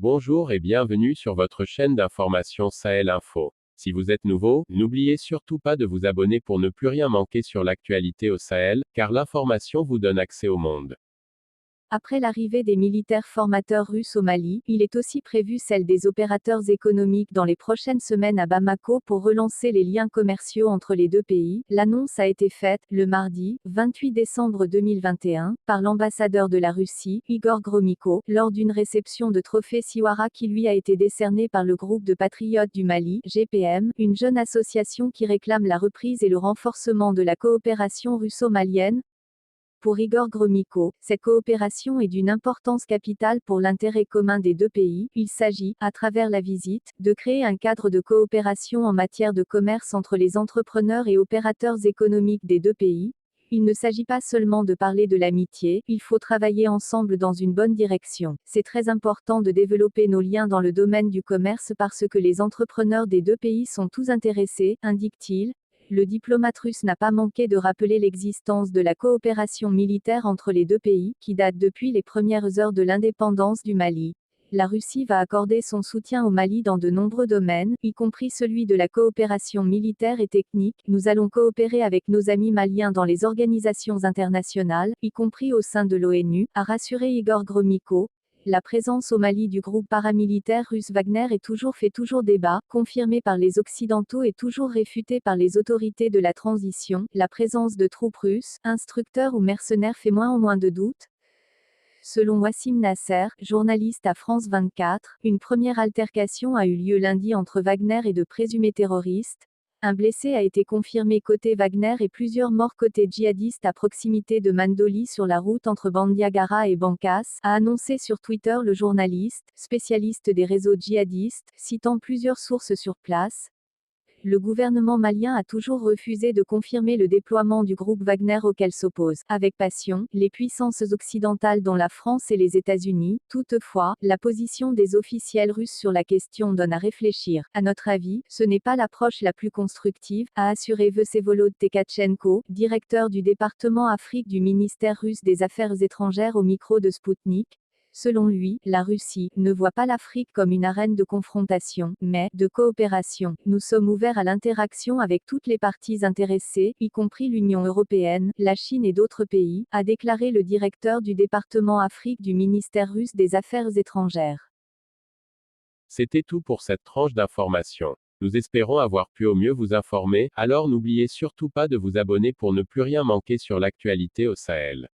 Bonjour et bienvenue sur votre chaîne d'information Sahel Info. Si vous êtes nouveau, n'oubliez surtout pas de vous abonner pour ne plus rien manquer sur l'actualité au Sahel, car l'information vous donne accès au monde. Après l'arrivée des militaires formateurs russes au Mali, il est aussi prévu celle des opérateurs économiques dans les prochaines semaines à Bamako pour relancer les liens commerciaux entre les deux pays. L'annonce a été faite, le mardi, 28 décembre 2021, par l'ambassadeur de la Russie, Igor Gromyko, lors d'une réception de trophée Siwara qui lui a été décerné par le groupe de patriotes du Mali, GPM, une jeune association qui réclame la reprise et le renforcement de la coopération russo-malienne. Pour Igor Gromyko, cette coopération est d'une importance capitale pour l'intérêt commun des deux pays. Il s'agit, à travers la visite, de créer un cadre de coopération en matière de commerce entre les entrepreneurs et opérateurs économiques des deux pays. Il ne s'agit pas seulement de parler de l'amitié, il faut travailler ensemble dans une bonne direction. C'est très important de développer nos liens dans le domaine du commerce parce que les entrepreneurs des deux pays sont tous intéressés, indique-t-il. Le diplomate russe n'a pas manqué de rappeler l'existence de la coopération militaire entre les deux pays, qui date depuis les premières heures de l'indépendance du Mali. La Russie va accorder son soutien au Mali dans de nombreux domaines, y compris celui de la coopération militaire et technique. Nous allons coopérer avec nos amis maliens dans les organisations internationales, y compris au sein de l'ONU, a rassuré Igor Gromyko. La présence au Mali du groupe paramilitaire russe Wagner est fait toujours débat, confirmée par les Occidentaux et toujours réfutée par les autorités de la transition. La présence de troupes russes, instructeurs ou mercenaires fait moins en moins de doutes. Selon Wassim Nasser, journaliste à France 24, une première altercation a eu lieu lundi entre Wagner et de présumés terroristes. Un blessé a été confirmé côté Wagner et plusieurs morts côté djihadistes à proximité de Mandoli sur la route entre Bandiagara et Bankas, a annoncé sur Twitter le journaliste, spécialiste des réseaux djihadistes, citant plusieurs sources sur place. Le gouvernement malien a toujours refusé de confirmer le déploiement du groupe Wagner auquel s'opposent, avec passion, les puissances occidentales dont la France et les États-Unis. Toutefois, la position des officiels russes sur la question donne à réfléchir. À notre avis, ce n'est pas l'approche la plus constructive, a assuré Vsevolod Tkachenko, directeur du département Afrique du ministère russe des Affaires étrangères au micro de Sputnik. Selon lui, la Russie ne voit pas l'Afrique comme une arène de confrontation, mais de coopération. Nous sommes ouverts à l'interaction avec toutes les parties intéressées, y compris l'Union européenne, la Chine et d'autres pays, a déclaré le directeur du département Afrique du ministère russe des Affaires étrangères. C'était tout pour cette tranche d'information. Nous espérons avoir pu au mieux vous informer, alors n'oubliez surtout pas de vous abonner pour ne plus rien manquer sur l'actualité au Sahel.